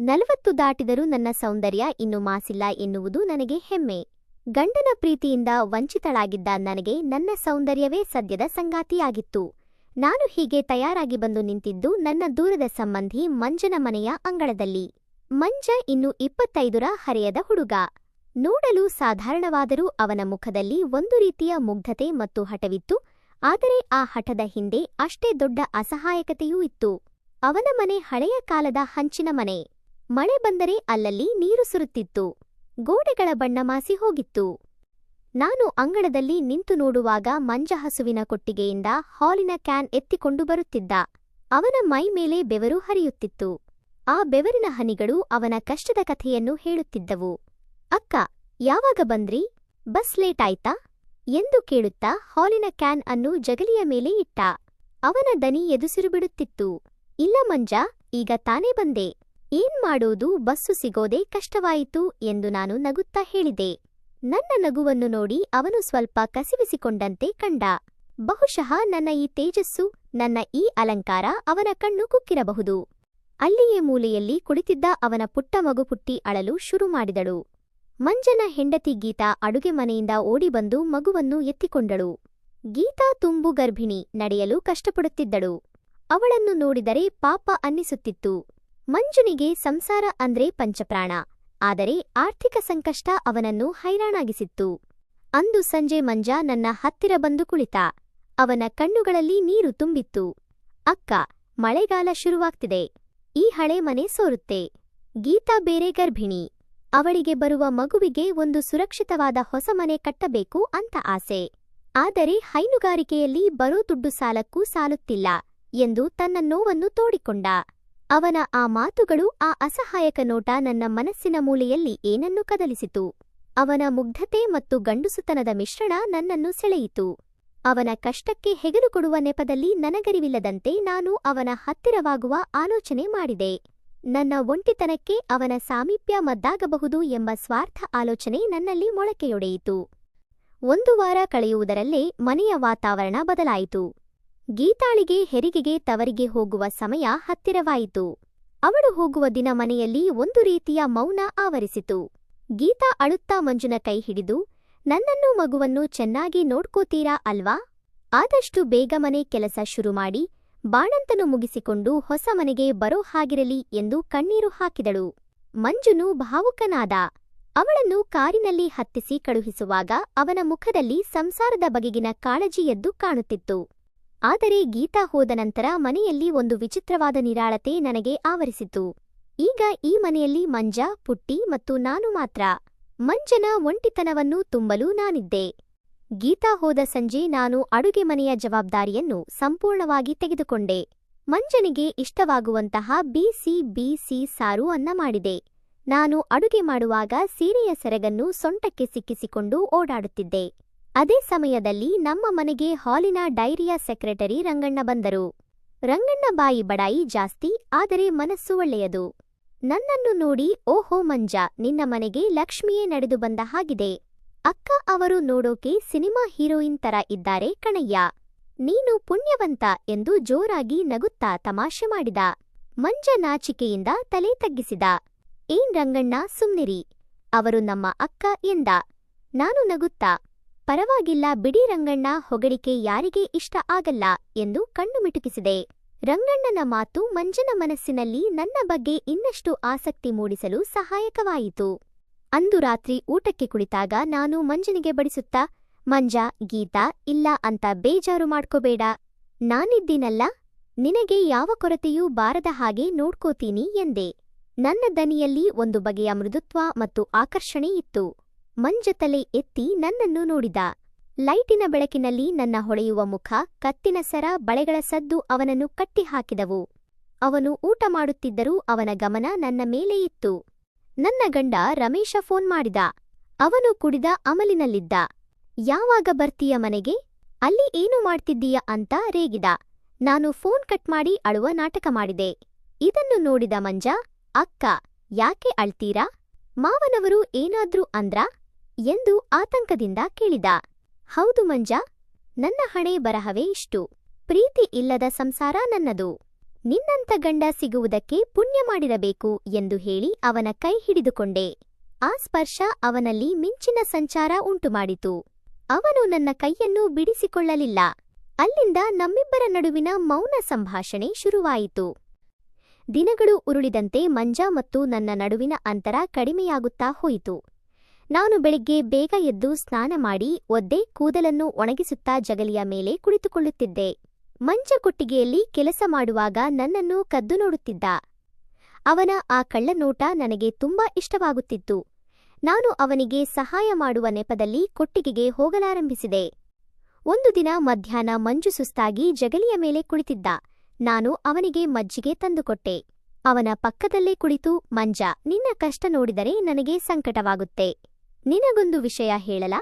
40 ದಾಟಿದರೂ ನನ್ನ ಸೌಂದರ್ಯ ಇನ್ನೂ ಮಾಸಿಲ್ಲ ಎನ್ನುವುದು ನನಗೆ ಹೆಮ್ಮೆ. ಗಂಡನ ಪ್ರೀತಿಯಿಂದ ವಂಚಿತಳಾಗಿದ್ದ ನನಗೆ ನನ್ನ ಸೌಂದರ್ಯವೇ ಸದ್ಯದ ಸಂಗಾತಿಯಾಗಿತ್ತು. ನಾನು ಹೀಗೆ ತಯಾರಾಗಿ ಬಂದು ನಿಂತಿದ್ದು ನನ್ನ ದೂರದ ಸಂಬಂಧಿ ಮಂಜನ ಮನೆಯ ಅಂಗಳದಲ್ಲಿ. ಮಂಜ ಇನ್ನು 25ರ ಹರೆಯದ ಹುಡುಗ. ನೋಡಲು ಸಾಧಾರಣವಾದರೂ ಅವನ ಮುಖದಲ್ಲಿ ಒಂದು ರೀತಿಯ ಮುಗ್ಧತೆ ಮತ್ತು ಹಠವಿತ್ತು. ಆದರೆ ಆ ಹಠದ ಹಿಂದೆ ಅಷ್ಟೇ ದೊಡ್ಡ ಅಸಹಾಯಕತೆಯೂ ಇತ್ತು. ಅವನ ಮನೆ ಹಳೆಯ ಕಾಲದ ಹಂಚಿನ ಮನೆ. ಮಳೆ ಬಂದರೆ ಅಲ್ಲಲ್ಲಿ ನೀರು ಸುರುತ್ತಿತ್ತು. ಗೋಡೆಗಳ ಬಣ್ಣ ಮಾಸಿ ಹೋಗಿತ್ತು. ನಾನು ಅಂಗಳದಲ್ಲಿ ನಿಂತು ನೋಡುವಾಗ ಮಂಜ ಹಸುವಿನ ಕೊಟ್ಟಿಗೆಯಿಂದ ಹಾಲಿನ ಕ್ಯಾನ್ ಎತ್ತಿಕೊಂಡು ಬರುತ್ತಿದ್ದ. ಅವನ ಮೈ ಮೇಲೆ ಬೆವರು ಹರಿಯುತ್ತಿತ್ತು. ಆ ಬೆವರಿನ ಹನಿಗಳು ಅವನ ಕಷ್ಟದ ಕಥೆಯನ್ನು ಹೇಳುತ್ತಿದ್ದವು. ಅಕ್ಕ, ಯಾವಾಗ ಬಂದ್ರಿ? ಬಸ್ ಲೇಟ್ ಆಯ್ತಾ ಎಂದು ಕೇಳುತ್ತಾ ಹಾಲಿನ ಕ್ಯಾನ್ ಅನ್ನು ಜಗಲಿಯ ಮೇಲೆ ಇಟ್ಟ. ಅವನ ದನಿ ಎದುಸಿರುಬಿಡುತ್ತಿತ್ತು. ಇಲ್ಲ ಮಂಜ, ಈಗ ತಾನೇ ಬಂದೆ. ಏನ್ ಮಾಡೋದು, ಬಸ್ಸು ಸಿಗೋದೇ ಕಷ್ಟವಾಯಿತು ಎಂದು ನಾನು ನಗುತ್ತಾ ಹೇಳಿದೆ. ನನ್ನ ನಗುವನ್ನು ನೋಡಿ ಅವನು ಸ್ವಲ್ಪ ಕಸಿವಿಸಿಕೊಂಡಂತೆ ಕಂಡ. ಬಹುಶಃ ನನ್ನ ಈ ತೇಜಸ್ಸು, ನನ್ನ ಈ ಅಲಂಕಾರ ಅವನ ಕಣ್ಣು ಕುಕ್ಕಿರಬಹುದು. ಅಲ್ಲಿಯೇ ಮೂಲೆಯಲ್ಲಿ ಕುಳಿತಿದ್ದ ಅವನ ಪುಟ್ಟ ಮಗು ಪುಟ್ಟಿ ಅಳಲು ಶುರು ಮಾಡಿದಳು. ಮಂಜನ ಹೆಂಡತಿ ಗೀತಾ ಅಡುಗೆ ಮನೆಯಿಂದ ಓಡಿಬಂದು ಮಗುವನ್ನು ಎತ್ತಿಕೊಂಡಳು. ಗೀತಾ ತುಂಬು ಗರ್ಭಿಣಿ, ನಡೆಯಲು ಕಷ್ಟಪಡುತ್ತಿದ್ದಳು. ಅವಳನ್ನು ನೋಡಿದರೆ ಪಾಪ ಅನ್ನಿಸುತ್ತಿತ್ತು. ಮಂಜುನಿಗೆ ಸಂಸಾರ ಅಂದ್ರೆ ಪಂಚಪ್ರಾಣ. ಆದರೆ ಆರ್ಥಿಕ ಸಂಕಷ್ಟ ಅವನನ್ನು ಹೈರಾಣಾಗಿಸಿತ್ತು. ಅಂದು ಸಂಜೆ ಮಂಜ ನನ್ನ ಹತ್ತಿರ ಬಂದು ಕುಳಿತ. ಅವನ ಕಣ್ಣುಗಳಲ್ಲಿ ನೀರು ತುಂಬಿತ್ತು. ಅಕ್ಕ, ಮಳೆಗಾಲ ಶುರುವಾಗ್ತಿದೆ. ಈ ಹಳೆ ಮನೆ ಸೋರುತ್ತೆ. ಗೀತಾ ಬೇರೆ ಗರ್ಭಿಣಿ. ಅವಳಿಗೆ ಬರುವ ಮಗುವಿಗೆ ಒಂದು ಸುರಕ್ಷಿತವಾದ ಹೊಸ ಮನೆ ಕಟ್ಟಬೇಕು ಅಂತ ಆಸೆ. ಆದರೆ ಹೈನುಗಾರಿಕೆಯಲ್ಲಿ ಬರೋ ದುಡ್ಡು ಸಾಲಕ್ಕೂ ಸಾಲುತ್ತಿಲ್ಲ ಎಂದು ತನ್ನ ನೋವನ್ನು ತೋಡಿಕೊಂಡ. ಅವನ ಆ ಮಾತುಗಳು, ಆ ಅಸಹಾಯಕ ನೋಟ ನನ್ನ ಮನಸ್ಸಿನ ಮೂಲೆಯಲ್ಲಿ ಏನನ್ನು ಕದಲಿಸಿತು. ಅವನ ಮುಗ್ಧತೆ ಮತ್ತು ಗಂಡುಸುತನದ ಮಿಶ್ರಣ ನನ್ನನ್ನು ಸೆಳೆಯಿತು. ಅವನ ಕಷ್ಟಕ್ಕೆ ಹೆಗಲು ಕೊಡುವ ನೆಪದಲ್ಲಿ ನನಗರಿವಿಲ್ಲದಂತೆ ನಾನು ಅವನ ಹತ್ತಿರವಾಗುವ ಆಲೋಚನೆ ಮಾಡಿದೆ. ನನ್ನ ಒಂಟಿತನಕ್ಕೆ ಅವನ ಸಾಮೀಪ್ಯ ಮದ್ದಾಗಬಹುದು ಎಂಬ ಸ್ವಾರ್ಥ ಆಲೋಚನೆ ನನ್ನಲ್ಲಿ ಮೊಳಕೆಯೊಡೆಯಿತು. 1 ವಾರ ಕಳೆಯುವುದರಲ್ಲೇ ಮನೆಯ ವಾತಾವರಣ ಬದಲಾಯಿತು. ಗೀತಾಳಿಗೆ ಹೆರಿಗೆಗೆ ತವರಿಗೆ ಹೋಗುವ ಸಮಯ ಹತ್ತಿರವಾಯಿತು. ಅವಳು ಹೋಗುವ ದಿನ ಮನೆಯಲ್ಲಿ ಒಂದು ರೀತಿಯ ಮೌನ ಆವರಿಸಿತು. ಗೀತಾ ಅಳುತ್ತಾ ಮಂಜುನ ಕೈ ಹಿಡಿದು, ನನ್ನನ್ನು ಮಗುವನ್ನು ಚೆನ್ನಾಗಿ ನೋಡ್ಕೋತೀರಾ ಅಲ್ವಾ? ಆದಷ್ಟು ಬೇಗ ಮನೆ ಕೆಲಸ ಶುರು ಮಾಡಿ ಬಾಣಂತನು ಮುಗಿಸಿಕೊಂಡು ಹೊಸ ಮನೆಗೆ ಬರೋ ಹಾಗಿರಲಿ ಎಂದು ಕಣ್ಣೀರು ಹಾಕಿದಳು. ಮಂಜುನು ಭಾವುಕನಾದ. ಅವಳನ್ನು ಕಾರಿನಲ್ಲಿ ಹತ್ತಿಸಿ ಕಳುಹಿಸುವಾಗ ಅವನ ಮುಖದಲ್ಲಿ ಸಂಸಾರದ ಬಗೆಗಿನ ಕಾಳಜಿ ಎದ್ದು ಕಾಣುತ್ತಿತ್ತು. ಆದರೆ ಗೀತಾ ಹೋದ ನಂತರ ಮನೆಯಲ್ಲಿ ಒಂದು ವಿಚಿತ್ರವಾದ ನಿರಾಳತೆ ನನಗೆ ಆವರಿಸಿತು. ಈಗ ಈ ಮನೆಯಲ್ಲಿ ಮಂಜ, ಪುಟ್ಟಿ ಮತ್ತು ನಾನು ಮಾತ್ರ. ಮಂಜನ ಒಂಟಿತನವನ್ನು ತುಂಬಲು ನಾನಿದ್ದೆ. ಗೀತಾ ಹೋದ ಸಂಜೆ ನಾನು ಅಡುಗೆ ಮನೆಯ ಜವಾಬ್ದಾರಿಯನ್ನು ಸಂಪೂರ್ಣವಾಗಿ ತೆಗೆದುಕೊಂಡೆ. ಮಂಜನಿಗೆ ಇಷ್ಟವಾಗುವಂತಹ ಬಿಸಿ ಸಾರು ಅನ್ನ ಮಾಡಿದೆ. ನಾನು ಅಡುಗೆ ಮಾಡುವಾಗ ಸೀರೆಯ ಸೆರಗನ್ನು ಸೊಂಟಕ್ಕೆ ಸಿಕ್ಕಿಸಿಕೊಂಡು ಓಡಾಡುತ್ತಿದ್ದೆ. ಅದೇ ಸಮಯದಲ್ಲಿ ನಮ್ಮ ಮನೆಗೆ ಹಾಲಿನ ಡೈರಿಯ ಸೆಕ್ರೆಟರಿ ರಂಗಣ್ಣ ಬಂದರು. ರಂಗಣ್ಣ ಬಾಯಿ ಬಡಾಯಿ ಜಾಸ್ತಿ, ಆದರೆ ಮನಸ್ಸು ಒಳ್ಳೆಯದು. ನನ್ನನ್ನು ನೋಡಿ, ಓಹೋ ಮಂಜ, ನಿನ್ನ ಮನೆಗೆ ಲಕ್ಷ್ಮಿಯೇ ನಡೆದು ಬಂದ ಹಾಗಿದೆ. ಅಕ್ಕ, ಅವರು ನೋಡೋಕೆ ಸಿನಿಮಾ ಹೀರೋಯಿನ್ ತರ ಇದ್ದಾರೆ ಕಣಯ್ಯ. ನೀನು ಪುಣ್ಯವಂತ ಎಂದು ಜೋರಾಗಿ ನಗುತ್ತಾ ತಮಾಷೆ ಮಾಡಿದ. ಮಂಜ ನಾಚಿಕೆಯಿಂದ ತಲೆ ತಗ್ಗಿಸಿದ. ಏನ್ ರಂಗಣ್ಣ, ಸುಮ್ನಿರಿ, ಅವರು ನಮ್ಮ ಅಕ್ಕ ಎಂದ. ನಾನು ನಗುತ್ತಾ, ಪರವಾಗಿಲ್ಲ ಬಿಡಿ ರಂಗಣ್ಣ, ಹೊಗಳಿಕೆ ಯಾರಿಗೆ ಇಷ್ಟ ಆಗಲ್ಲ ಎಂದು ಕಣ್ಣು ಮಿಟುಕಿಸಿದೆ. ರಂಗಣ್ಣನ ಮಾತು ಮಂಜನ ಮನಸ್ಸಿನಲ್ಲಿ ನನ್ನ ಬಗ್ಗೆ ಇನ್ನಷ್ಟು ಆಸಕ್ತಿ ಮೂಡಿಸಲು ಸಹಾಯಕವಾಯಿತು. ಅಂದು ರಾತ್ರಿ ಊಟಕ್ಕೆ ಕುಳಿತಾಗ ನಾನು ಮಂಜನಿಗೆ ಬಡಿಸುತ್ತಾ, ಮಂಜ, ಗೀತಾ ಇಲ್ಲ ಅಂತ ಬೇಜಾರು ಮಾಡ್ಕೋಬೇಡ, ನಾನಿದ್ದೀನಲ್ಲ, ನಿನಗೆ ಯಾವ ಕೊರತೆಯೂ ಬಾರದ ಹಾಗೆ ನೋಡ್ಕೋತೀನಿ ಎಂದೆ. ನನ್ನ ದನಿಯಲ್ಲಿ ಒಂದು ಬಗೆಯ ಮೃದುತ್ವ ಮತ್ತು ಆಕರ್ಷಣೆ ಇತ್ತು. ಮಂಜ ತಲೆ ಎತ್ತಿ ನನ್ನನ್ನು ನೋಡಿದ. ಲೈಟಿನ ಬೆಳಕಿನಲ್ಲಿ ನನ್ನ ಹೊಳೆಯುವ ಮುಖ, ಕತ್ತಿನ ಸರ, ಬಳೆಗಳ ಸದ್ದು ಅವನನ್ನು ಕಟ್ಟಿಹಾಕಿದವು. ಅವನು ಊಟ ಮಾಡುತ್ತಿದ್ದರೂ ಅವನ ಗಮನ ನನ್ನ ಮೇಲೆ ಇತ್ತು. ನನ್ನ ಗಂಡ ರಮೇಶ ಫೋನ್ ಮಾಡಿದ. ಅವನು ಕುಡಿದ ಅಮಲಿನಲ್ಲಿದ್ದ. ಯಾವಾಗ ಬರ್ತೀಯ ಮನೆಗೆ? ಅಲ್ಲಿ ಏನು ಮಾಡ್ತಿದ್ದೀಯ ಅಂತ ರೇಗಿದ. ನಾನು ಫೋನ್ ಕಟ್ ಮಾಡಿ ಅಳುವ ನಾಟಕ ಮಾಡಿದೆ. ಇದನ್ನು ನೋಡಿದ ಮಂಜ, ಅಕ್ಕ, ಯಾಕೆ ಅಳ್ತೀರಾ? ಮಾವನವರು ಏನಾದ್ರೂ ಅಂದ್ರಾ ಎಂದು ಆತಂಕದಿಂದ ಕೇಳಿದ. ಹೌದು ಮಂಜ, ನನ್ನ ಹಣೆ ಬರಹವೇ ಇಷ್ಟು. ಪ್ರೀತಿ ಇಲ್ಲದ ಸಂಸಾರ ನನ್ನದು. ನಿನ್ನಂಥ ಗಂಡ ಸಿಗುವುದಕ್ಕೆ ಪುಣ್ಯ ಮಾಡಿರಬೇಕು ಎಂದು ಹೇಳಿ ಅವನ ಕೈ ಹಿಡಿದುಕೊಂಡೆ. ಆ ಸ್ಪರ್ಶ ಅವನಲ್ಲಿ ಮಿಂಚಿನ ಸಂಚಾರ ಉಂಟುಮಾಡಿತು. ಅವನು ನನ್ನ ಕೈಯನ್ನು ಬಿಡಿಸಿಕೊಳ್ಳಲಿಲ್ಲ. ಅಲ್ಲಿಂದ ನಮ್ಮಿಬ್ಬರ ನಡುವಿನ ಮೌನ ಸಂಭಾಷಣೆ ಶುರುವಾಯಿತು. ದಿನಗಳು ಉರುಳಿದಂತೆ ಮಂಜ ಮತ್ತು ನನ್ನ ನಡುವಿನ ಅಂತರ ಕಡಿಮೆಯಾಗುತ್ತಾ ಹೋಯಿತು. ನಾನು ಬೆಳಿಗ್ಗೆ ಬೇಗ ಎದ್ದು ಸ್ನಾನ ಮಾಡಿ ಒದ್ದೆ ಕೂದಲನ್ನು ಒಣಗಿಸುತ್ತಾ ಜಗಲಿಯ ಮೇಲೆ ಕುಳಿತುಕೊಳ್ಳುತ್ತಿದ್ದೆ. ಮಂಜ ಕೊಟ್ಟಿಗೆಯಲ್ಲಿ ಕೆಲಸ ಮಾಡುವಾಗ ನನ್ನನ್ನು ಕದ್ದು ನೋಡುತ್ತಿದ್ದ. ಅವನ ಆ ಕಳ್ಳನೋಟ ನನಗೆ ತುಂಬಾ ಇಷ್ಟವಾಗುತ್ತಿತ್ತು. ನಾನು ಅವನಿಗೆ ಸಹಾಯ ಮಾಡುವ ನೆಪದಲ್ಲಿ ಕೊಟ್ಟಿಗೆಗೆ ಹೋಗಲಾರಂಭಿಸಿದೆ. ಒಂದು ದಿನ ಮಧ್ಯಾಹ್ನ ಮಂಜು ಸುಸ್ತಾಗಿ ಜಗಲಿಯ ಮೇಲೆ ಕುಳಿತಿದ್ದ. ನಾನು ಅವನಿಗೆ ಮಜ್ಜಿಗೆ ತಂದುಕೊಟ್ಟೆ. ಅವನ ಪಕ್ಕದಲ್ಲೇ ಕುಳಿತು, ಮಂಜ, ನಿನ್ನ ಕಷ್ಟ ನೋಡಿದರೆ ನನಗೆ ಸಂಕಟವಾಗುತ್ತೆ. ನಿನಗೊಂದು ವಿಷಯ ಹೇಳಲಾ?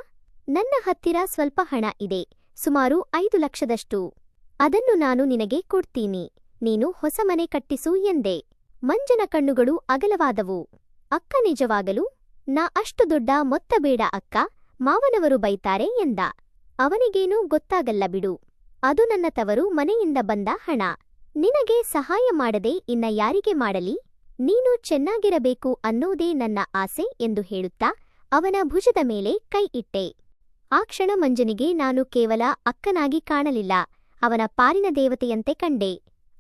ನನ್ನ ಹತ್ತಿರ ಸ್ವಲ್ಪ ಹಣ ಇದೆ, ಸುಮಾರು 5 ಲಕ್ಷದಷ್ಟು. ಅದನ್ನು ನಾನು ನಿನಗೆ ಕೊಡ್ತೀನಿ. ನೀನು ಹೊಸ ಮನೆ ಕಟ್ಟಿಸು ಎಂದೆ. ಮಂಜನ ಕಣ್ಣುಗಳು ಅಗಲವಾದವು. ಅಕ್ಕ, ನಿಜವಾಗಲೂ? ನಾ ಅಷ್ಟು ದೊಡ್ಡ ಮೊತ್ತ ಬೇಡ ಅಕ್ಕ, ಮಾವನವರು ಬೈತಾರೆ ಎಂದ. ಅವನಿಗೇನೂ ಗೊತ್ತಾಗಲ್ಲ ಬಿಡು. ಅದು ನನ್ನ ತವರು ಮನೆಯಿಂದ ಬಂದ ಹಣ. ನಿನಗೆ ಸಹಾಯ ಮಾಡದೆ ಇನ್ನ ಯಾರಿಗೆ ಮಾಡಲಿ? ನೀನು ಚೆನ್ನಾಗಿರಬೇಕು ಅನ್ನೋದೇ ನನ್ನ ಆಸೆ ಎಂದು ಹೇಳುತ್ತಾ ಅವನ ಭುಜದ ಮೇಲೆ ಕೈ ಇಟ್ಟೆ. ಆ ಕ್ಷಣ ಮಂಜನಿಗೆ ನಾನು ಕೇವಲ ಅಕ್ಕನಾಗಿ ಕಾಣಲಿಲ್ಲ, ಅವನ ಪಾಲಿನ ದೇವತೆಯಂತೆ ಕಂಡೆ.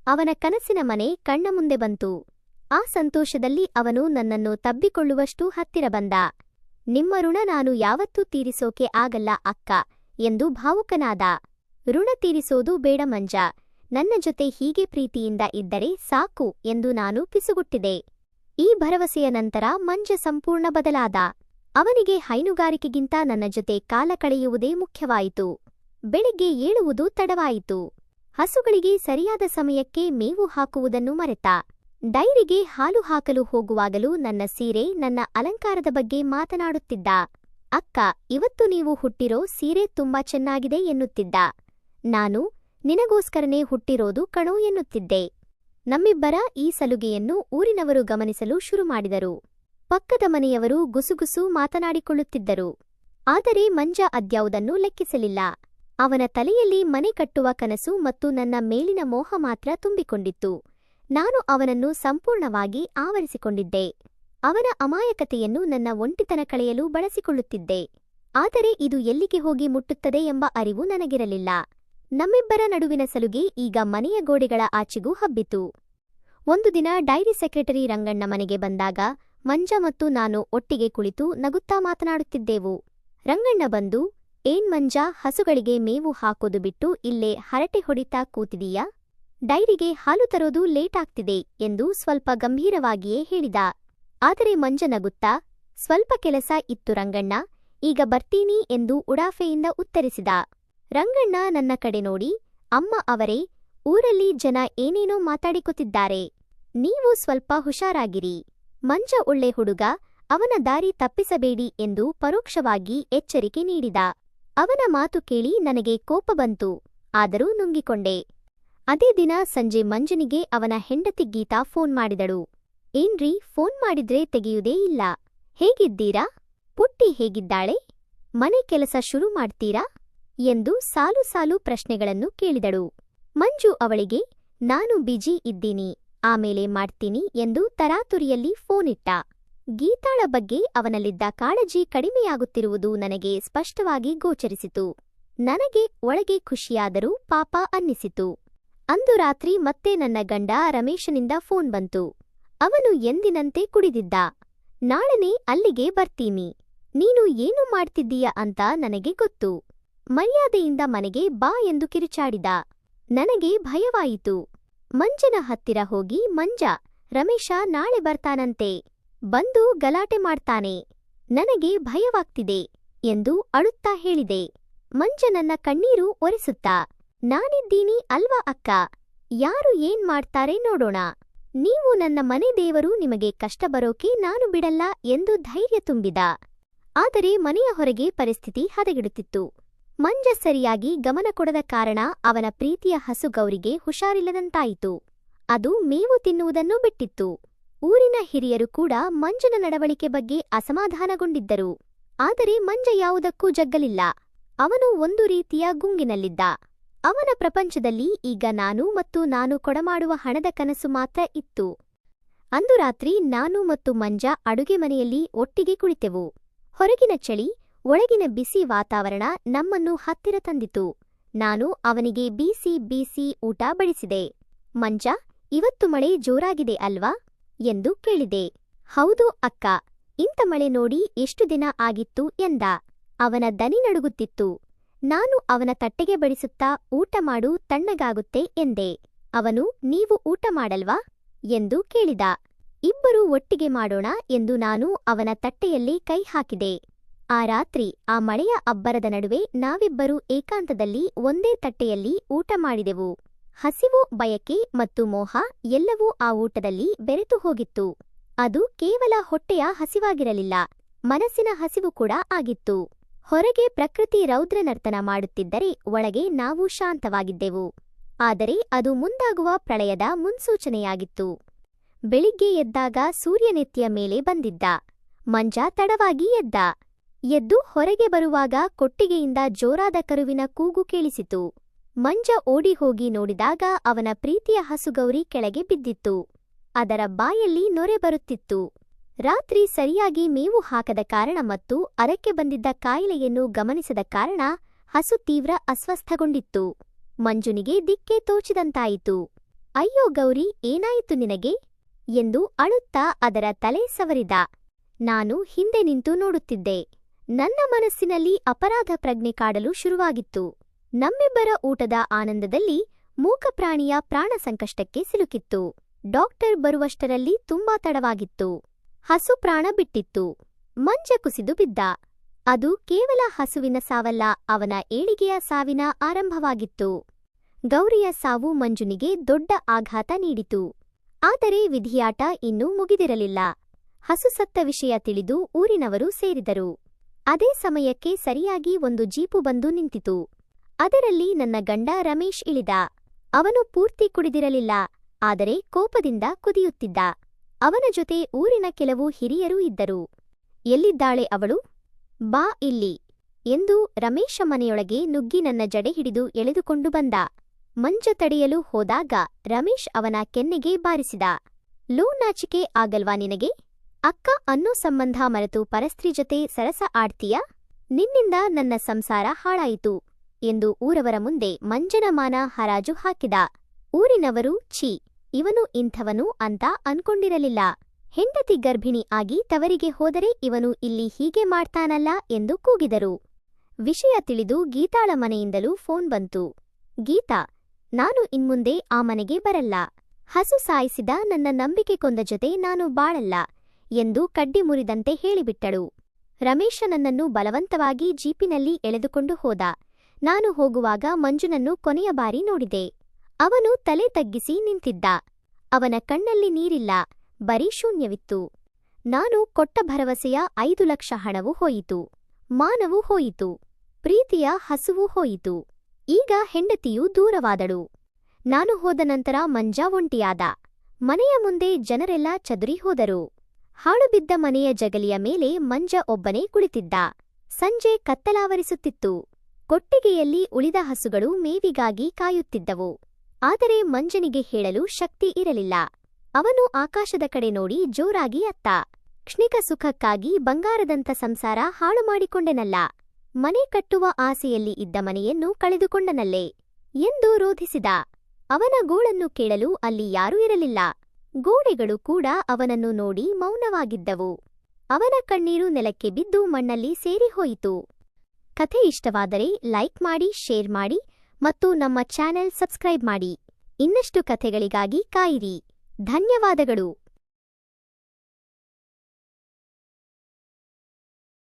ಅವನ ಕನಸಿನ ಮನೆ ಕಣ್ಣ ಮುಂದೆ ಬಂತು. ಆ ಸಂತೋಷದಲ್ಲಿ ಅವನು ನನ್ನನ್ನು ತಬ್ಬಿಕೊಳ್ಳುವಷ್ಟು ಹತ್ತಿರ ಬಂದ. ನಿಮ್ಮ ಋಣ ನಾನು ಯಾವತ್ತೂ ತೀರಿಸೋಕೆ ಆಗಲ್ಲ ಅಕ್ಕ ಎಂದು ಭಾವುಕನಾದ. ಋಣ ತೀರಿಸೋದು ಬೇಡ ಮಂಜ, ನನ್ನ ಜೊತೆ ಹೀಗೆ ಪ್ರೀತಿಯಿಂದ ಇದ್ದರೆ ಸಾಕು ಎಂದು ನಾನು ಪಿಸುಗುಟ್ಟಿದೆ. ಈ ಭರವಸೆಯ ನಂತರ ಮಂಜ ಸಂಪೂರ್ಣ ಬದಲಾದ. ಅವನಿಗೆ ಹೈನುಗಾರಿಕೆಗಿಂತ ನನ್ನ ಜೊತೆ ಕಾಲ ಕಳೆಯುವುದೇ ಮುಖ್ಯವಾಯಿತು. ಬೆಳಿಗ್ಗೆ ಏಳುವುದು ತಡವಾಯಿತು. ಹಸುಗಳಿಗೆ ಸರಿಯಾದ ಸಮಯಕ್ಕೆ ಮೇವು ಹಾಕುವುದನ್ನು ಮರೆತ. ಡೈರಿಗೆ ಹಾಲು ಹಾಕಲು ಹೋಗುವಾಗಲೂ ನನ್ನ ಸೀರೆ, ನನ್ನ ಅಲಂಕಾರದ ಬಗ್ಗೆ ಮಾತನಾಡುತ್ತಿದ್ದ. ಅಕ್ಕ, ಇವತ್ತು ನೀವು ಹುಟ್ಟಿರೋ ಸೀರೆ ತುಂಬಾ ಚೆನ್ನಾಗಿದೆ ಎನ್ನುತ್ತಿದ್ದ. ನಾನು, ನಿನಗೋಸ್ಕರನೇ ಹುಟ್ಟಿರೋದು ಕಣೋ ಎನ್ನುತ್ತಿದ್ದೆ. ನಮ್ಮಿಬ್ಬರ ಈ ಸಲುಗೆಯನ್ನು ಊರಿನವರು ಗಮನಿಸಲು ಶುರು ಮಾಡಿದರು. ಪಕ್ಕದ ಮನೆಯವರು ಗುಸುಗುಸು ಮಾತನಾಡಿಕೊಳ್ಳುತ್ತಿದ್ದರು. ಆದರೆ ಮಂಜ ಅದ್ಯಾವುದನ್ನೂ ಲೆಕ್ಕಿಸಲಿಲ್ಲ. ಅವನ ತಲೆಯಲ್ಲಿ ಮನೆ ಕಟ್ಟುವ ಕನಸು ಮತ್ತು ನನ್ನ ಮೇಲಿನ ಮೋಹ ಮಾತ್ರ ತುಂಬಿಕೊಂಡಿತ್ತು. ನಾನು ಅವನನ್ನು ಸಂಪೂರ್ಣವಾಗಿ ಆವರಿಸಿಕೊಂಡಿದ್ದೆ. ಅವನ ಅಮಾಯಕತೆಯನ್ನು ನನ್ನ ಒಂಟಿತನ ಕಳೆಯಲು ಬಳಸಿಕೊಳ್ಳುತ್ತಿದ್ದೆ. ಆದರೆ ಇದು ಎಲ್ಲಿಗೆ ಹೋಗಿ ಮುಟ್ಟುತ್ತದೆ ಎಂಬ ಅರಿವು ನನಗಿರಲಿಲ್ಲ. ನಮ್ಮಿಬ್ಬರ ನಡುವಿನ ಸಲುಗೆ ಈಗ ಮನೆಯ ಗೋಡೆಗಳ ಆಚೆಗೂ ಹಬ್ಬಿತು. ಒಂದು ದಿನ ಡೈರಿ ಸೆಕ್ರೆಟರಿ ರಂಗಣ್ಣ ಮನೆಗೆ ಬಂದಾಗ ಮಂಜ ಮತ್ತು ನಾನು ಒಟ್ಟಿಗೆ ಕುಳಿತು ನಗುತ್ತಾ ಮಾತನಾಡುತ್ತಿದ್ದೆವು. ರಂಗಣ್ಣ ಬಂದು, ಏನ್ ಮಂಜ, ಹಸುಗಳಿಗೆ ಮೇವು ಹಾಕೋದು ಬಿಟ್ಟು ಇಲ್ಲೇ ಹರಟೆ ಹೊಡಿತಾ ಕೂತಿದೀಯಾ? ಡೈರಿಗೆ ಹಾಲು ತರೋದು ಲೇಟ್ ಆಗ್ತಿದೆ ಎಂದು ಸ್ವಲ್ಪ ಗಂಭೀರವಾಗಿಯೇ ಹೇಳಿದ. ಆದರೆ ಮಂಜ ನಗುತ್ತಾ, ಸ್ವಲ್ಪ ಕೆಲಸ ಇತ್ತು ರಂಗಣ್ಣ, ಈಗ ಬರ್ತೀನಿ ಎಂದು ಉಡಾಫೆಯಿಂದ ಉತ್ತರಿಸಿದ. ರಂಗಣ್ಣ ನನ್ನ ಕಡೆ ನೋಡಿ, ಅಮ್ಮ ಅವರೇ, ಊರಲ್ಲಿ ಜನ ಏನೇನೋ ಮಾತಾಡಿಕೊತಿದ್ದಾರೆ. ನೀವು ಸ್ವಲ್ಪ ಹುಷಾರಾಗಿರಿ. ಮಂಜ ಒಳ್ಳೆ ಹುಡುಗ, ಅವನ ದಾರಿ ತಪ್ಪಿಸಬೇಡಿ ಎಂದು ಪರೋಕ್ಷವಾಗಿ ಎಚ್ಚರಿಕೆ ನೀಡಿದ. ಅವನ ಮಾತು ಕೇಳಿ ನನಗೆ ಕೋಪ ಬಂತು. ಆದರೂ ನುಂಗಿಕೊಂಡೆ. ಅದೇ ದಿನ ಸಂಜೆ ಮಂಜನಿಗೆ ಅವನ ಹೆಂಡತಿ ಗೀತಾ ಫೋನ್ ಮಾಡಿದಳು. ಏನ್ರೀ, ಫೋನ್ ಮಾಡಿದ್ರೆ ತೆಗೆಯುವುದೇ ಇಲ್ಲ. ಹೇಗಿದ್ದೀರಾ? ಪುಟ್ಟಿ ಹೇಗಿದ್ದಾಳೆ? ಮನೆ ಕೆಲಸ ಶುರು ಮಾಡ್ತೀರಾ ಎಂದು ಸಾಲು ಸಾಲು ಪ್ರಶ್ನೆಗಳನ್ನು ಕೇಳಿದಳು. ಮಂಜು ಅವಳಿಗೆ, ನಾನು ಬಿಜಿ ಇದ್ದೀನಿ, ಆಮೇಲೆ ಮಾಡ್ತೀನಿ ಎಂದು ತರಾತುರಿಯಲ್ಲಿ ಫೋನಿಟ್ಟ. ಗೀತಾಳ ಬಗ್ಗೆ ಅವನಲ್ಲಿದ್ದ ಕಾಳಜಿ ಕಡಿಮೆಯಾಗುತ್ತಿರುವುದು ನನಗೆ ಸ್ಪಷ್ಟವಾಗಿ ಗೋಚರಿಸಿತು. ನನಗೆ ಒಳಗೆ ಖುಷಿಯಾದರೂ ಪಾಪ ಅನ್ನಿಸಿತು. ಅಂದು ರಾತ್ರಿ ಮತ್ತೆ ನನ್ನ ಗಂಡ ರಮೇಶನಿಂದ ಫೋನ್ ಬಂತು. ಅವನು ಎಂದಿನಂತೆ ಕುಡಿದಿದ್ದ. ನಾಳೆನೇ ಅಲ್ಲಿಗೆ ಬರ್ತೀನಿ, ನೀನು ಏನು ಮಾಡ್ತಿದ್ದೀಯ ಅಂತ ನನಗೆ ಗೊತ್ತು, ಮರ್ಯಾದೆಯಿಂದ ಮನೆಗೆ ಬಾ ಎಂದು ಕಿರುಚಾಡಿದ. ನನಗೆ ಭಯವಾಯಿತು. ಮಂಜನ ಹತ್ತಿರ ಹೋಗಿ, ಮಂಜ, ರಮೇಶ ನಾಳೆ ಬರ್ತಾನಂತೆ, ಬಂದು ಗಲಾಟೆ ಮಾಡ್ತಾನೆ, ನನಗೆ ಭಯವಾಗ್ತಿದೆ ಎಂದು ಅಳುತ್ತಾ ಹೇಳಿದೆ. ಮಂಜ ನನ್ನ ಕಣ್ಣೀರು ಒರೆಸುತ್ತಾ, ನಾನಿದ್ದೀನಿ ಅಲ್ವಾ ಅಕ್ಕ, ಯಾರು ಏನ್ ಮಾಡ್ತಾರೆ ನೋಡೋಣ, ನೀವು ನನ್ನ ಮನೆ ದೇವರು, ನಿಮಗೆ ಕಷ್ಟ ಬರೋಕೆ ನಾನು ಬಿಡಲ್ಲ ಎಂದು ಧೈರ್ಯ ತುಂಬಿದ. ಆದರೆ ಮನೆಯ ಹೊರಗೆ ಪರಿಸ್ಥಿತಿ ಹದಗೆಡುತ್ತಿತ್ತು. ಮಂಜ ಸರಿಯಾಗಿ ಗಮನ ಕೊಡದ ಕಾರಣ ಅವನ ಪ್ರೀತಿಯ ಹಸು ಗೌರಿಗೆ ಹುಷಾರಿಲ್ಲದಂತಾಯಿತು. ಅದು ಮೇವು ತಿನ್ನುವುದನ್ನು ಬಿಟ್ಟಿತ್ತು. ಊರಿನ ಹಿರಿಯರು ಕೂಡ ಮಂಜನ ನಡವಳಿಕೆ ಬಗ್ಗೆ ಅಸಮಾಧಾನಗೊಂಡಿದ್ದರು. ಆದರೆ ಮಂಜ ಯಾವುದಕ್ಕೂ ಜಗ್ಗಲಿಲ್ಲ. ಅವನು ಒಂದು ರೀತಿಯ ಗುಂಗಿನಲ್ಲಿದ್ದ. ಅವನ ಪ್ರಪಂಚದಲ್ಲಿ ಈಗ ನಾನು ಮತ್ತು ನಾನು ಕೊಡಮಾಡುವ ಹಣದ ಕನಸು ಮಾತ್ರ ಇತ್ತು. ಅಂದು ರಾತ್ರಿ ನಾನು ಮತ್ತು ಮಂಜಾ ಅಡುಗೆ ಮನೆಯಲ್ಲಿ ಒಟ್ಟಿಗೆ ಕುಳಿತೆವು. ಹೊರಗಿನ ಚಳಿ, ಒಳಗಿನ ಬಿಸಿ ವಾತಾವರಣ ನಮ್ಮನ್ನು ಹತ್ತಿರ ತಂದಿತು. ನಾನು ಅವನಿಗೆ ಬೀಸಿ ಬೀಸಿ ಊಟ ಬಡಿಸಿದೆ. ಮಂಜಾ, ಇವತ್ತು ಮಳೆ ಜೋರಾಗಿದೆ ಅಲ್ವಾ ಎಂದು ಕೇಳಿದೆ. ಹೌದು ಅಕ್ಕ, ಇಂಥ ಮಳೆ ನೋಡಿ ಎಷ್ಟು ದಿನ ಆಗಿತ್ತು ಎಂದ. ಅವನ ದನಿ ನಡುಗುತ್ತಿತ್ತು. ನಾನು ಅವನ ತಟ್ಟೆಗೆ ಬಡಿಸುತ್ತಾ ಊಟ ಮಾಡು, ತಣ್ಣಗಾಗುತ್ತೆ ಎಂದೆ. ಅವನು ನೀವು ಊಟ ಮಾಡಲ್ವಾ ಎಂದು ಕೇಳಿದ. ಇಬ್ಬರೂ ಒಟ್ಟಿಗೆ ಮಾಡೋಣ ಎಂದು ನಾನು ಅವನ ತಟ್ಟೆಯಲ್ಲಿ ಕೈ ಹಾಕಿದೆ. ಆ ರಾತ್ರಿ ಆ ಮಳೆಯ ಅಬ್ಬರದ ನಡುವೆ ನಾವಿಬ್ಬರೂ ಏಕಾಂತದಲ್ಲಿ ಒಂದೇ ತಟ್ಟೆಯಲ್ಲಿ ಊಟ ಮಾಡಿದೆವು. ಹಸಿವು, ಬಯಕೆ ಮತ್ತು ಮೋಹ ಎಲ್ಲವೂ ಆ ಊಟದಲ್ಲಿ ಬೆರೆತು ಹೋಗಿತ್ತು. ಅದು ಕೇವಲ ಹೊಟ್ಟೆಯ ಹಸಿವಾಗಿರಲಿಲ್ಲ, ಮನಸ್ಸಿನ ಹಸಿವು ಕೂಡ ಆಗಿತ್ತು. ಹೊರಗೆ ಪ್ರಕೃತಿ ರೌದ್ರ ನರ್ತನ ಮಾಡುತ್ತಿದ್ದರೆ ಒಳಗೆ ನಾವು ಶಾಂತವಾಗಿದ್ದೆವು. ಆದರೆ ಅದು ಮುಂದಾಗುವ ಪ್ರಳಯದ ಮುನ್ಸೂಚನೆಯಾಗಿತ್ತು. ಬೆಳಿಗ್ಗೆ ಎದ್ದಾಗ ಸೂರ್ಯನೆತ್ತಿಯ ಮೇಲೆ ಬಂದಿದ್ದ. ಮಂಜಾ ತಡವಾಗಿ ಎದ್ದು ಹೊರಗೆ ಬರುವಾಗ ಕೊಟ್ಟಿಗೆಯಿಂದ ಜೋರಾದ ಕರುವಿನ ಕೂಗು ಕೇಳಿಸಿತು. ಮಂಜ ಓಡಿ ಹೋಗಿ ನೋಡಿದಾಗ ಅವನ ಪ್ರೀತಿಯ ಹಸುಗೌರಿ ಕೆಳಗೆ ಬಿದ್ದಿತ್ತು. ಅದರ ಬಾಯಲ್ಲಿ ನೊರೆ ಬರುತ್ತಿತ್ತು. ರಾತ್ರಿ ಸರಿಯಾಗಿ ಮೇವು ಹಾಕದ ಕಾರಣ ಮತ್ತು ಅದಕ್ಕೆ ಬಂದಿದ್ದ ಕಾಯಿಲೆಯನ್ನು ಗಮನಿಸದ ಕಾರಣ ಹಸು ತೀವ್ರ ಅಸ್ವಸ್ಥಗೊಂಡಿತ್ತು. ಮಂಜುನಿಗೆ ದಿಕ್ಕೇ ತೋಚಿದಂತಾಯಿತು. ಅಯ್ಯೋ ಗೌರಿ, ಏನಾಯಿತು ನಿನಗೆ ಎಂದು ಅಳುತ್ತಾ ಅದರ ತಲೆ ಸವರಿದ. ನಾನು ಹಿಂದೆ ನಿಂತು ನೋಡುತ್ತಿದ್ದೆ. ನನ್ನ ಮನಸ್ಸಿನಲ್ಲಿ ಅಪರಾಧ ಪ್ರಜ್ಞೆ ಕಾಡಲು ಶುರುವಾಗಿತ್ತು. ನಮ್ಮಿಬ್ಬರ ಊಟದ ಆನಂದದಲ್ಲಿ ಮೂಕಪ್ರಾಣಿಯ ಪ್ರಾಣ ಸಂಕಷ್ಟಕ್ಕೆ ಸಿಲುಕಿತ್ತು. ಡಾಕ್ಟರ್ ಬರುವಷ್ಟರಲ್ಲಿ ತುಂಬಾ ತಡವಾಗಿತ್ತು. ಹಸು ಪ್ರಾಣ ಬಿಟ್ಟಿತ್ತು. ಮಂಜ ಕುಸಿದು ಬಿದ್ದ. ಅದು ಕೇವಲ ಹಸುವಿನ ಸಾವಲ್ಲ, ಅವನ ಏಳಿಗೆಯ ಸಾವಿನ ಆರಂಭವಾಗಿತ್ತು. ಗೌರಿಯ ಸಾವು ಮಂಜುನಿಗೆ ದೊಡ್ಡ ಆಘಾತ ನೀಡಿತು. ಆದರೆ ವಿಧಿಯಾಟ ಇನ್ನೂ ಮುಗಿದಿರಲಿಲ್ಲ. ಹಸು ಸತ್ತ ವಿಷಯ ತಿಳಿದು ಊರಿನವರು ಸೇರಿದರು. ಅದೇ ಸಮಯಕ್ಕೆ ಸರಿಯಾಗಿ ಒಂದು ಜೀಪು ಬಂದು ನಿಂತಿತು. ಅದರಲ್ಲಿ ನನ್ನ ಗಂಡ ರಮೇಶ್ ಇಳಿದ. ಅವನು ಪೂರ್ತಿ ಕುಡಿದಿರಲಿಲ್ಲ, ಆದರೆ ಕೋಪದಿಂದ ಕುದಿಯುತ್ತಿದ್ದ. ಅವನ ಜೊತೆ ಊರಿನ ಕೆಲವು ಹಿರಿಯರೂ ಇದ್ದರು. ಎಲ್ಲಿದ್ದಾಳೆ ಅವಳು? ಬಾ ಇಲ್ಲಿ ಎಂದು ರಮೇಶ ಮನೆಯೊಳಗೆ ನುಗ್ಗಿ ನನ್ನ ಜಡೆ ಹಿಡಿದು ಎಳೆದುಕೊಂಡು ಬಂದ. ಮಂಜ ತಡೆಯಲು ಹೋದಾಗ ರಮೇಶ್ ಅವನ ಕೆನ್ನೆಗೆ ಬಾರಿಸಿದ. ಲೋ, ನಾಚಿಕೆ ಆಗಲ್ವಾ ನಿನಗೆ? ಅಕ್ಕ ಅನ್ನೋ ಸಂಬಂಧ ಮರೆತು ಪರಸ್ತ್ರೀ ಜೊತೆ ಸರಸ ಆಡ್ತೀಯಾ? ನಿನ್ನಿಂದ ನನ್ನ ಸಂಸಾರ ಹಾಳಾಯಿತು ಎಂದು ಊರವರ ಮುಂದೆ ಮಂಜನ ಮಾನ ಹರಾಜು ಹಾಕಿದ. ಊರಿನವರು ಛೀ, ಇವನು ಇಂಥವನು ಅಂತ ಅನ್ಕೊಂಡಿರಲಿಲ್ಲ. ಹೆಂಡತಿ ಗರ್ಭಿಣಿ ಆಗಿ ತವರಿಗೆ ಹೋದರೆ ಇವನು ಇಲ್ಲಿ ಹೀಗೆ ಮಾಡ್ತಾನಲ್ಲ ಎಂದು ಕೂಗಿದರು. ವಿಷಯ ತಿಳಿದು ಗೀತಾಳ ಮನೆಯಿಂದಲೂ ಫೋನ್ ಬಂತು. ಗೀತಾ, ನಾನು ಇನ್ಮುಂದೆ ಆ ಮನೆಗೆ ಬರಲ್ಲ. ಹಸು ಸಾಯಿಸಿದ ನನ್ನ ನಂಬಿಕೆ ಕೊಂದ ಜೊತೆ ನಾನು ಬಾಳಲ್ಲ ಎಂದು ಕಡ್ಡಿ ಮುರಿದಂತೆ ಹೇಳಿಬಿಟ್ಟಳು. ರಮೇಶ ನನ್ನನ್ನು ಬಲವಂತವಾಗಿ ಜೀಪಿನಲ್ಲಿ ಎಳೆದುಕೊಂಡು ಹೋದ. ನಾನು ಹೋಗುವಾಗ ಮಂಜುನನ್ನು ಕೊನೆಯ ಬಾರಿ ನೋಡಿದೆ. ಅವನು ತಲೆ ತಗ್ಗಿಸಿ ನಿಂತಿದ್ದ. ಅವನ ಕಣ್ಣಲ್ಲಿ ನೀರಿಲ್ಲ, ಬರೀ ಶೂನ್ಯವಿತ್ತು. ನಾನು ಕೊಟ್ಟ ಭರವಸೆಯ 5 ಲಕ್ಷ ಹಣವೂ ಹೋಯಿತು. ಮಾನವೂ ಹೋಯಿತು. ಪ್ರೀತಿಯ ಹಸುವೂ ಹೋಯಿತು. ಈಗ ಹೆಂಡತಿಯೂ ದೂರವಾದಳು. ನಾನು ಹೋದ ನಂತರ ಮಂಜ ಒಂಟಿಯಾದ. ಮನೆಯ ಮುಂದೆ ಜನರೆಲ್ಲ ಚದುರಿ ಹೋದರು. ಹಾಳುಬಿದ್ದ ಮನೆಯ ಜಗಲಿಯ ಮೇಲೆ ಮಂಜ ಒಬ್ಬನೇ ಕುಳಿತಿದ್ದ. ಸಂಜೆ ಕತ್ತಲಾವರಿಸುತ್ತಿತ್ತು. ಕೊಟ್ಟಿಗೆಯಲ್ಲಿ ಉಳಿದ ಹಸುಗಳು ಮೇವಿಗಾಗಿ ಕಾಯುತ್ತಿದ್ದವು. ಆದರೆ ಮಂಜನಿಗೆ ಹೇಳಲು ಶಕ್ತಿ ಇರಲಿಲ್ಲ. ಅವನು ಆಕಾಶದ ಕಡೆ ನೋಡಿ ಜೋರಾಗಿ ಅತ್ತ. ಕ್ಷಣಿಕ ಸುಖಕ್ಕಾಗಿ ಬಂಗಾರದಂಥ ಸಂಸಾರ ಹಾಳು ಮಾಡಿಕೊಂಡೆನಲ್ಲ, ಮನೆ ಕಟ್ಟುವ ಆಸೆಯಲ್ಲಿ ಇದ್ದ ಮನೆಯನ್ನು ಕಳೆದುಕೊಂಡನಲ್ಲೇ ಎಂದು ರೋಧಿಸಿದ. ಅವನ ಗೋಳನ್ನು ಕೇಳಲು ಅಲ್ಲಿ ಯಾರೂ ಇರಲಿಲ್ಲ. ಗೋಡೆಗಳು ಕೂಡ ಅವನನ್ನು ನೋಡಿ ಮೌನವಾಗಿದ್ದವು. ಅವನ ಕಣ್ಣೀರು ನೆಲಕ್ಕೆ ಬಿದ್ದು ಮಣ್ಣಲ್ಲಿ ಸೇರಿಹೋಯಿತು. ಕಥೆ ಇಷ್ಟವಾದರೆ ಲೈಕ್ ಮಾಡಿ, ಶೇರ್ ಮಾಡಿ ಮತ್ತು ನಮ್ಮ ಚಾನೆಲ್ ಸಬ್ಸ್ಕ್ರೈಬ್ ಮಾಡಿ. ಇನ್ನಷ್ಟು ಕಥೆಗಳಿಗಾಗಿ ಕಾಯಿರಿ. ಧನ್ಯವಾದಗಳು.